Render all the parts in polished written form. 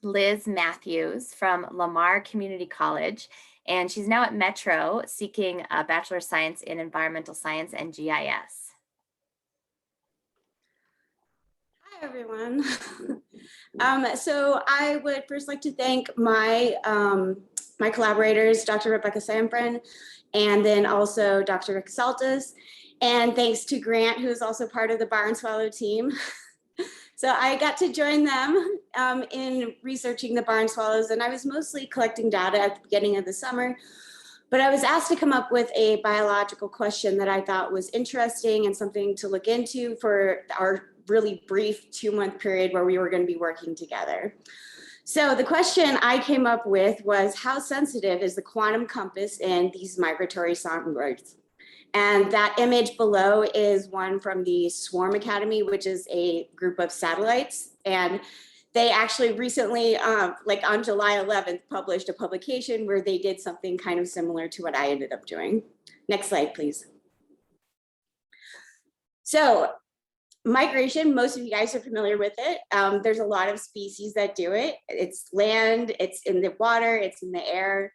Liz Matthews from Lamar Community College, and she's now at Metro seeking a Bachelor of Science in Environmental Science and GIS. Hi, everyone. So I would first like to thank my collaborators, Dr. Rebecca Safran, and then also Dr. Rick Saltis, and thanks to Grant, who is also part of the Barn Swallow team. So I got to join them in researching the barn swallows, and I was mostly collecting data at the beginning of the summer, but I was asked to come up with a biological question that I thought was interesting and something to look into for our really brief 2-month period where we were going to be working together. So the question I came up with was, how sensitive is the quantum compass in these migratory songbirds? And that image below is one from the Swarm Academy, which is a group of satellites. And they actually recently, like on July 11th, published a publication where they did something kind of similar to what I ended up doing. Next slide, please. So migration, most of you guys are familiar with it. There's a lot of species that do it. It's land, it's in the water, it's in the air.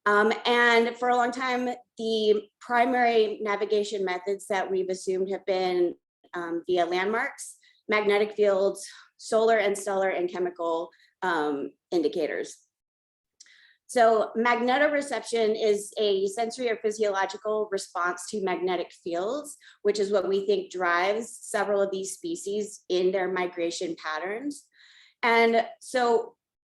And for a long time, the primary navigation methods that we've assumed have been via landmarks, magnetic fields, solar and stellar and chemical indicators. So magnetoreception is a sensory or physiological response to magnetic fields, which is what we think drives several of these species in their migration patterns. And so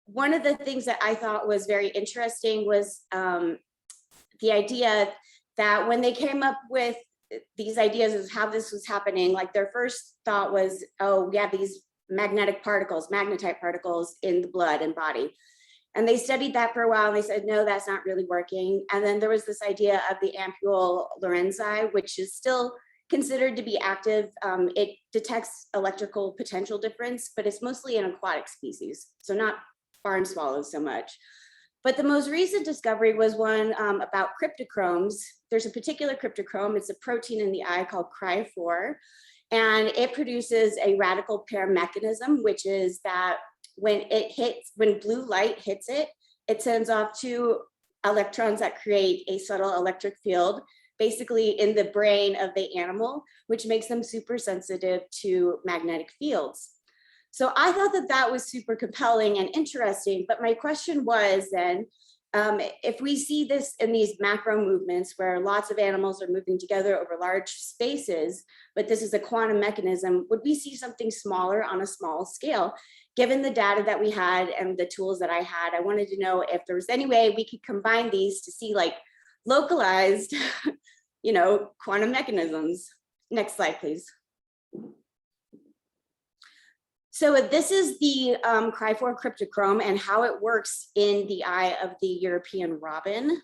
one of the things that I thought was very interesting was the idea that when they came up with these ideas of how this was happening, like their first thought was, oh, we have these magnetic particles, magnetite particles in the blood and body. And they studied that for a while and they said, no, that's not really working. And then there was this idea of the ampule lorenzi, which is still considered to be active. It detects electrical potential difference, but it's mostly in aquatic species, so not barn swallows so much. But the most recent discovery was one about cryptochromes. There's a particular cryptochrome, it's a protein in the eye called Cry4, and it produces a radical pair mechanism, which is that when blue light hits it, it sends off 2 electrons that create a subtle electric field, basically in the brain of the animal, which makes them super sensitive to magnetic fields. So I thought that that was super compelling and interesting, but my question was then, if we see this in these macro movements where lots of animals are moving together over large spaces, but this is a quantum mechanism, would we see something smaller on a small scale? Given the data that we had and the tools that I had, I wanted to know if there was any way we could combine these to see like localized, quantum mechanisms. Next slide, please. So this is the Cry4 cryptochrome and how it works in the eye of the European robin,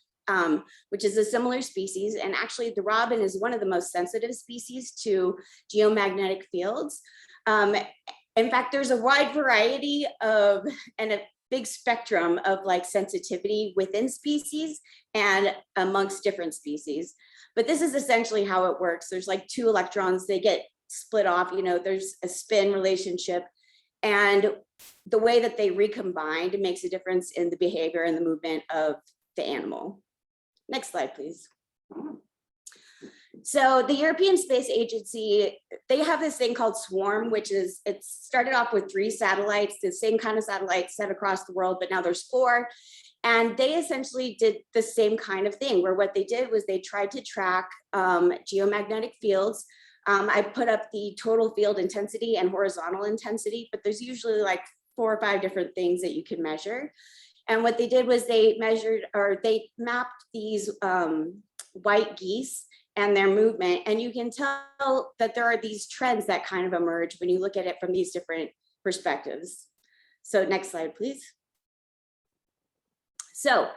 which is a similar species. And actually the robin is one of the most sensitive species to geomagnetic fields. In fact, there's a wide variety of, and a big spectrum of like sensitivity within species and amongst different species. But this is essentially how it works. There's like 2 electrons, they get split off, there's a spin relationship. And the way that they recombined makes a difference in the behavior and the movement of the animal. Next slide, please. So the European Space Agency, they have this thing called Swarm, which is, it started off with 3 satellites, the same kind of satellites set across the world, but now there's 4. And they essentially did the same kind of thing, where what they did was they tried to track geomagnetic fields. I put up the total field intensity and horizontal intensity, but there's usually like 4 or 5 different things that you can measure. And what they did was they measured, or they mapped these white geese and their movement. And you can tell that there are these trends that kind of emerge when you look at it from these different perspectives. So next slide, please. So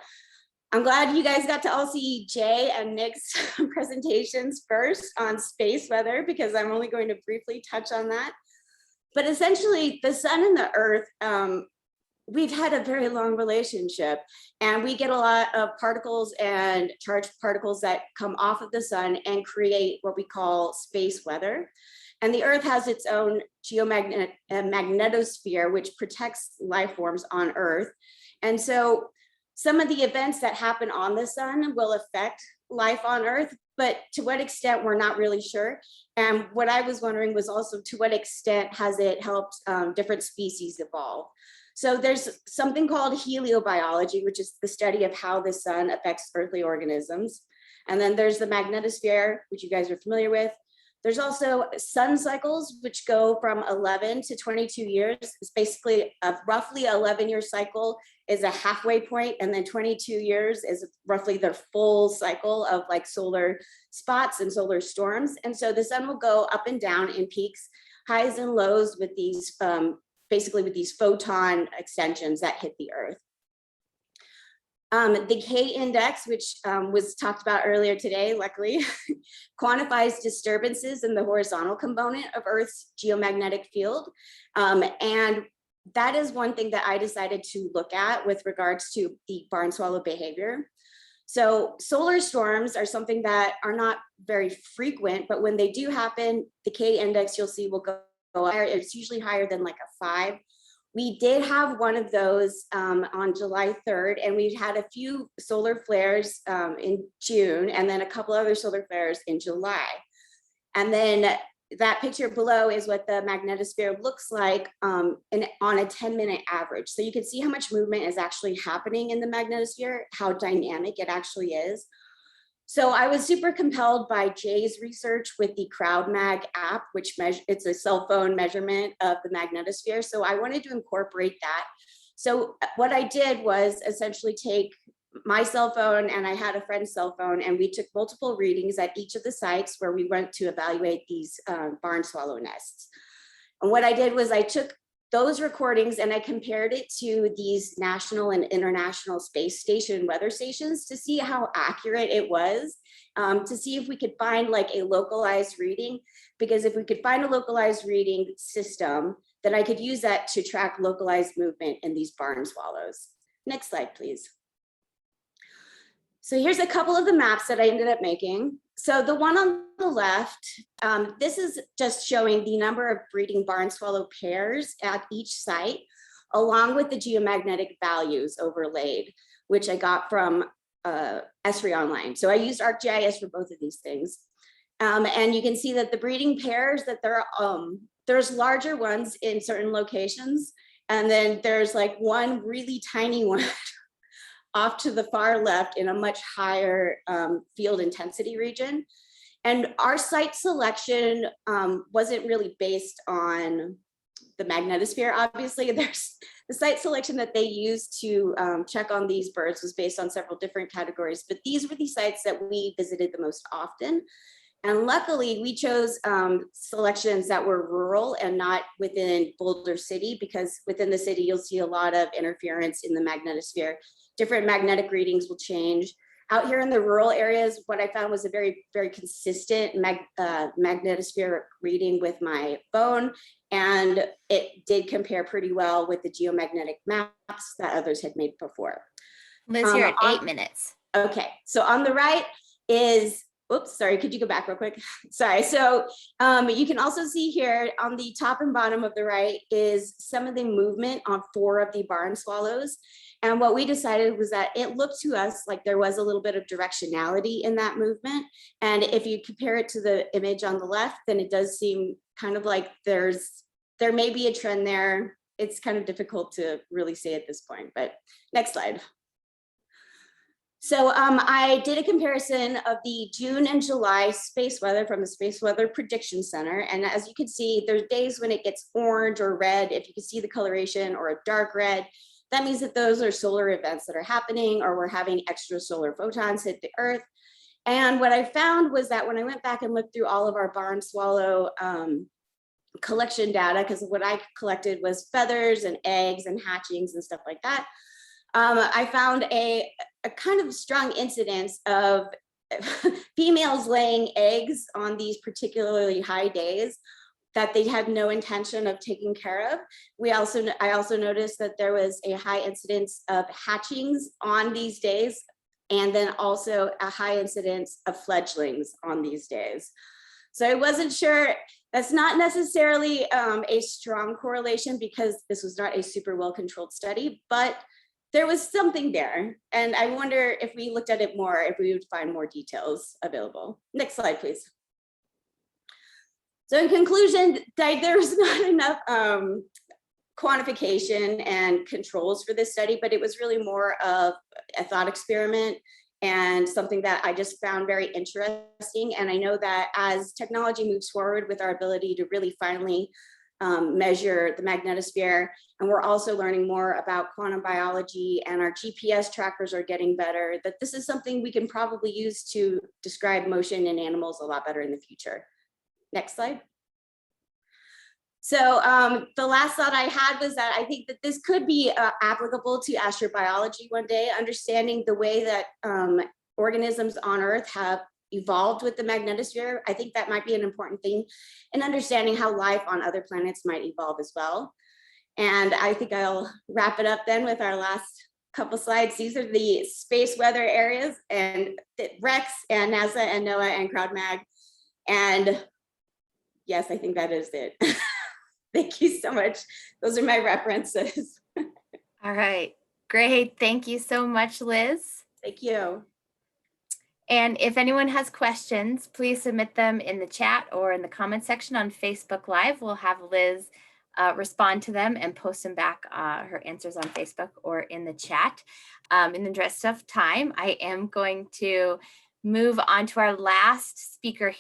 I'm glad you guys got to all see Jay and Nick's presentations first on space weather, because I'm only going to briefly touch on that. But essentially, the sun and the earth, we've had a very long relationship, and we get a lot of particles and charged particles that come off of the sun and create what we call space weather. And the Earth has its own magnetosphere, which protects life forms on Earth. And so some of the events that happen on the sun will affect life on Earth, but to what extent, we're not really sure. And what I was wondering was also, to what extent has it helped different species evolve? So there's something called heliobiology, which is the study of how the sun affects earthly organisms. And then there's the magnetosphere, which you guys are familiar with. There's also sun cycles, which go from 11 to 22 years. It's basically a roughly 11-year cycle is a halfway point, and then 22 years is roughly the full cycle of like solar spots and solar storms. And so the sun will go up and down in peaks, highs and lows with these, basically with these photon extensions that hit the Earth. The K index, which was talked about earlier today, luckily, quantifies disturbances in the horizontal component of Earth's geomagnetic field. And that is one thing that I decided to look at with regards to the barn swallow behavior. So solar storms are something that are not very frequent, but when they do happen, the K index you'll see will go higher. It's usually higher than like a 5. We did have one of those on July 3rd, and we had a few solar flares in June, and then a couple other solar flares in July. And then that picture below is what the magnetosphere looks like on a 10-minute average. So you can see how much movement is actually happening in the magnetosphere, how dynamic it actually is. So I was super compelled by Jay's research with the CrowdMag app, which it's a cell phone measurement of the magnetosphere. So I wanted to incorporate that. So what I did was essentially take my cell phone, and I had a friend's cell phone, and we took multiple readings at each of the sites where we went to evaluate these barn swallow nests. And what I did was I took those recordings and I compared it to these national and international space station weather stations to see how accurate it was, to see if we could find like a localized reading, because if we could find a localized reading system, then I could use that to track localized movement in these barn swallows. Next slide, please. So here's a couple of the maps that I ended up making. So the one on the left, this is just showing the number of breeding barn swallow pairs at each site, along with the geomagnetic values overlaid, which I got from Esri Online. So I used ArcGIS for both of these things. And you can see that the breeding pairs, that there's larger ones in certain locations, and then there's like one really tiny one off to the far left in a much higher field intensity region. And our site selection wasn't really based on the magnetosphere, obviously. There's the site selection that they used to check on these birds was based on several different categories, but these were the sites that we visited the most often. And luckily we chose selections that were rural and not within Boulder City, because within the city, you'll see a lot of interference in the magnetosphere. Different magnetic readings will change. Out here in the rural areas, what I found was a very, very consistent magnetosphere reading with my phone. And it did compare pretty well with the geomagnetic maps that others had made before. Liz, you're at 8 minutes. Okay, so on the right is, oops, sorry, could you go back real quick? Sorry, so you can also see here on the top and bottom of the right is some of the movement on 4 of the barn swallows. And what we decided was that it looked to us like there was a little bit of directionality in that movement. And if you compare it to the image on the left, then it does seem kind of like there may be a trend there. It's kind of difficult to really say at this point, but next slide. So I did a comparison of the June and July space weather from the Space Weather Prediction Center. And as you can see, there's days when it gets orange or red, if you can see the coloration, or a dark red. That means that those are solar events that are happening, or we're having extra solar photons hit the Earth. And what I found was that when I went back and looked through all of our barn swallow collection data, because what I collected was feathers and eggs and hatchings and stuff like that, I found a kind of strong incidence of females laying eggs on these particularly high days that they had no intention of taking care of. I also noticed that there was a high incidence of hatchings on these days, and then also a high incidence of fledglings on these days. So I wasn't sure. That's not necessarily a strong correlation because this was not a super well-controlled study, but there was something there. And I wonder if we looked at it more, if we would find more details available. Next slide, please. So in conclusion, there's not enough quantification and controls for this study, but it was really more of a thought experiment and something that I just found very interesting. And I know that as technology moves forward with our ability to really finally measure the magnetosphere, and we're also learning more about quantum biology, and our GPS trackers are getting better, that this is something we can probably use to describe motion in animals a lot better in the future. Next slide. So the last thought I had was that I think that this could be applicable to astrobiology one day, understanding the way that organisms on Earth have evolved with the magnetosphere. I think that might be an important thing in understanding how life on other planets might evolve as well. And I think I'll wrap it up then with our last couple slides. These are the space weather areas, and RECCS and NASA and NOAA and CrowdMag. And yes, I think that is it. Thank you so much. Those are my references. All right, great. Thank you so much, Liz. Thank you. And if anyone has questions, please submit them in the chat or in the comment section on Facebook Live. We'll have Liz respond to them and post them back, her answers on Facebook or in the chat. In the interest of time, I am going to move on to our last speaker here.